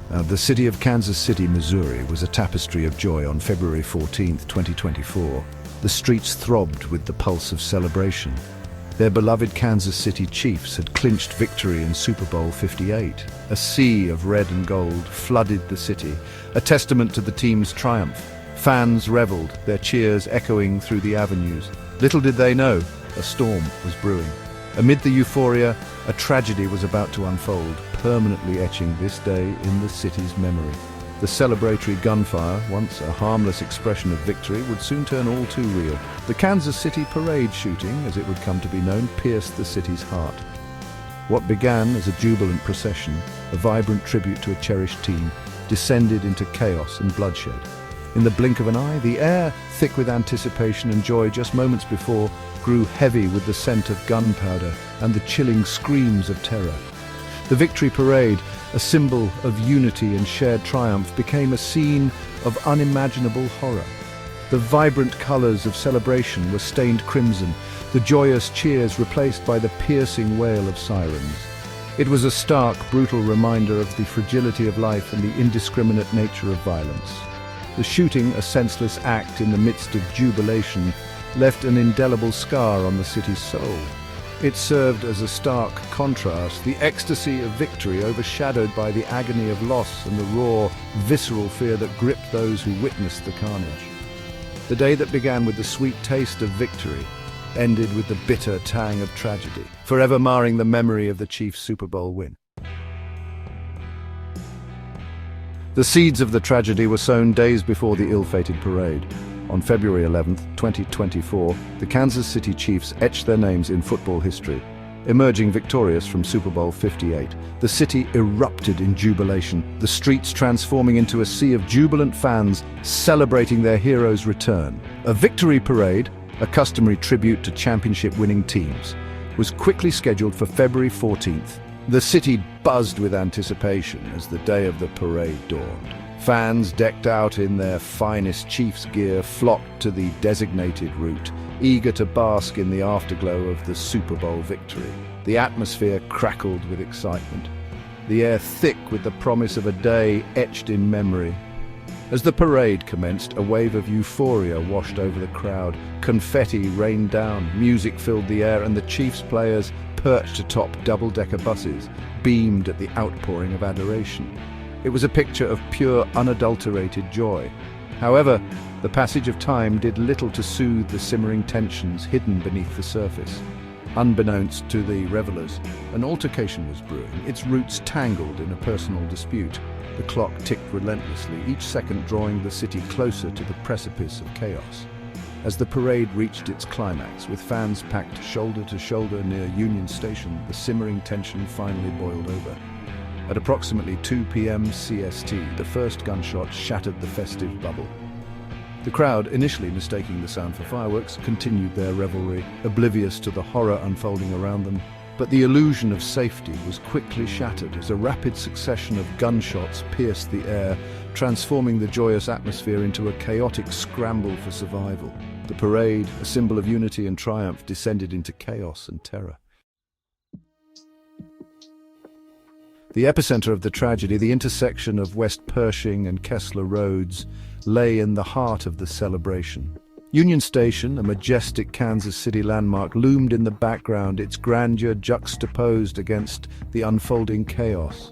The city of Kansas City, Missouri was a tapestry of joy on February 14, 2024. The streets throbbed with the pulse of celebration. Their beloved Kansas City Chiefs had clinched victory in Super Bowl 58. A sea of red and gold flooded the city, a testament to the team's triumph. Fans reveled, their cheers echoing through the avenues. Little did they know, a storm was brewing. Amid the euphoria, a tragedy was about to unfold, permanently etching this day in the city's memory. The celebratory gunfire, once a harmless expression of victory, would soon turn all too real. The Kansas City parade shooting, as it would come to be known, pierced the city's heart. What began as a jubilant procession, a vibrant tribute to a cherished team, descended into chaos and bloodshed. In the blink of an eye, the air, thick with anticipation and joy just moments before, grew heavy with the scent of gunpowder and the chilling screams of terror. The victory parade, a symbol of unity and shared triumph, became a scene of unimaginable horror. The vibrant colors of celebration were stained crimson, the joyous cheers replaced by the piercing wail of sirens. It was a stark, brutal reminder of the fragility of life and the indiscriminate nature of violence. The shooting, a senseless act in the midst of jubilation, left an indelible scar on the city's soul. It served as a stark contrast, the ecstasy of victory overshadowed by the agony of loss and the raw, visceral fear that gripped those who witnessed the carnage. The day that began with the sweet taste of victory ended with the bitter tang of tragedy, forever marring the memory of the Chiefs' Super Bowl win. The seeds of the tragedy were sown days before the ill-fated parade. On February 11, 2024, the Kansas City Chiefs etched their names in football history. Emerging victorious from Super Bowl 58, the city erupted in jubilation, the streets transforming into a sea of jubilant fans celebrating their hero's return. A victory parade, a customary tribute to championship-winning teams, was quickly scheduled for February 14th. The city buzzed with anticipation as the day of the parade dawned. Fans decked out in their finest Chiefs gear flocked to the designated route, eager to bask in the afterglow of the Super Bowl victory. The atmosphere crackled with excitement, the air thick with the promise of a day etched in memory. As the parade commenced, a wave of euphoria washed over the crowd. Confetti rained down, music filled the air, and the Chiefs players, perched atop double-decker buses, beamed at the outpouring of adoration. It was a picture of pure, unadulterated joy. However, the passage of time did little to soothe the simmering tensions hidden beneath the surface. Unbeknownst to the revelers, an altercation was brewing, its roots tangled in a personal dispute. The clock ticked relentlessly, each second drawing the city closer to the precipice of chaos. As the parade reached its climax, with fans packed shoulder to shoulder near Union Station, the simmering tension finally boiled over. At approximately 2 p.m. CST, the first gunshot shattered the festive bubble. The crowd, initially mistaking the sound for fireworks, continued their revelry, oblivious to the horror unfolding around them. But the illusion of safety was quickly shattered as a rapid succession of gunshots pierced the air, transforming the joyous atmosphere into a chaotic scramble for survival. The parade, a symbol of unity and triumph, descended into chaos and terror. The epicenter of the tragedy, the intersection of West Pershing and Kessler Roads, lay in the heart of the celebration. Union Station, a majestic Kansas City landmark, loomed in the background, its grandeur juxtaposed against the unfolding chaos.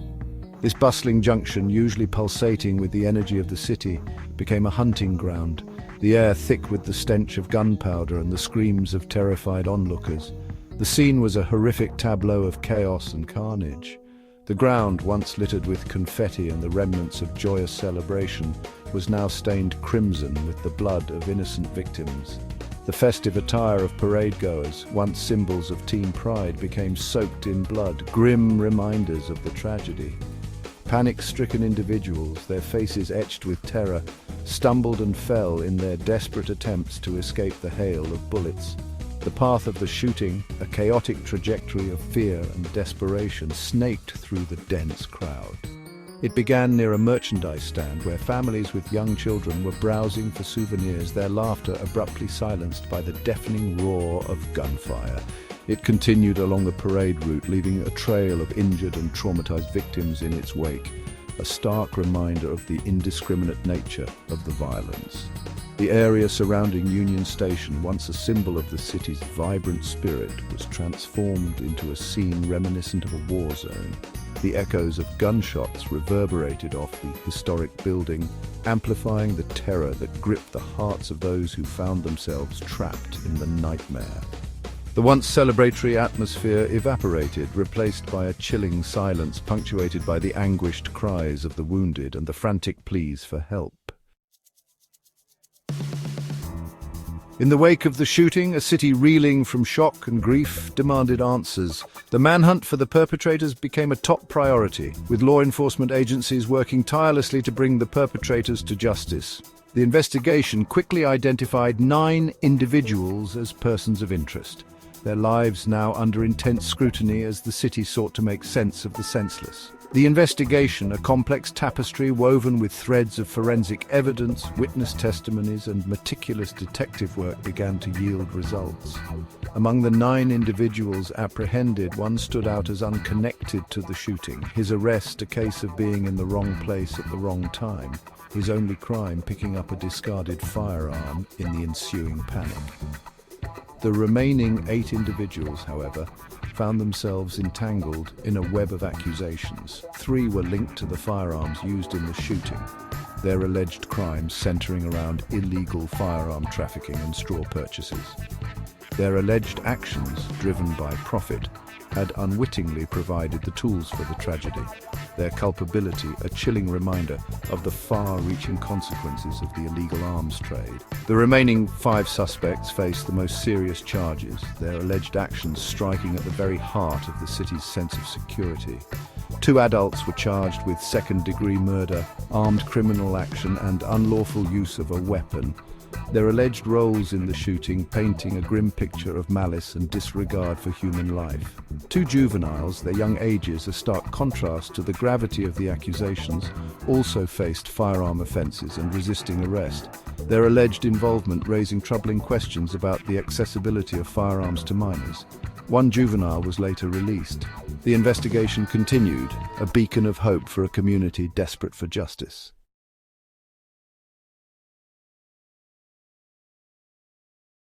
This bustling junction, usually pulsating with the energy of the city, became a hunting ground, the air thick with the stench of gunpowder and the screams of terrified onlookers. The scene was a horrific tableau of chaos and carnage. The ground, once littered with confetti and the remnants of joyous celebration, was now stained crimson with the blood of innocent victims. The festive attire of parade-goers, once symbols of team pride, became soaked in blood, grim reminders of the tragedy. Panic-stricken individuals, their faces etched with terror, stumbled and fell in their desperate attempts to escape the hail of bullets. The path of the shooting, a chaotic trajectory of fear and desperation, snaked through the dense crowd. It began near a merchandise stand where families with young children were browsing for souvenirs, their laughter abruptly silenced by the deafening roar of gunfire. It continued along the parade route, leaving a trail of injured and traumatized victims in its wake. a stark reminder of the indiscriminate nature of the violence. The area surrounding Union Station, once a symbol of the city's vibrant spirit, was transformed into a scene reminiscent of a war zone. The echoes of gunshots reverberated off the historic building, amplifying the terror that gripped the hearts of those who found themselves trapped in the nightmare. The once celebratory atmosphere evaporated, replaced by a chilling silence punctuated by the anguished cries of the wounded and the frantic pleas for help. In the wake of the shooting, a city reeling from shock and grief demanded answers. The manhunt for the perpetrators became a top priority, with law enforcement agencies working tirelessly to bring the perpetrators to justice. The investigation quickly identified 9 individuals as persons of interest, their lives now under intense scrutiny as the city sought to make sense of the senseless. The investigation, a complex tapestry woven with threads of forensic evidence, witness testimonies, and meticulous detective work, began to yield results. Among the 9 individuals apprehended, one stood out as unconnected to the shooting, his arrest a case of being in the wrong place at the wrong time, his only crime picking up a discarded firearm in the ensuing panic. The remaining 8 individuals, however, found themselves entangled in a web of accusations. 3 were linked to the firearms used in the shooting, their alleged crimes centering around illegal firearm trafficking and straw purchases. Their alleged actions, driven by profit, had unwittingly provided the tools for the tragedy. Their culpability, a chilling reminder of the far-reaching consequences of the illegal arms trade. The remaining 5 suspects faced the most serious charges, their alleged actions striking at the very heart of the city's sense of security. 2 adults were charged with second-degree murder, armed criminal action, and unlawful use of a weapon. Their alleged roles in the shooting painting a grim picture of malice and disregard for human life. 2 juveniles, their young ages a stark contrast to the gravity of the accusations, also faced firearm offences and resisting arrest, their alleged involvement raising troubling questions about the accessibility of firearms to minors. 1 juvenile was later released. The investigation continued, a beacon of hope for a community desperate for justice.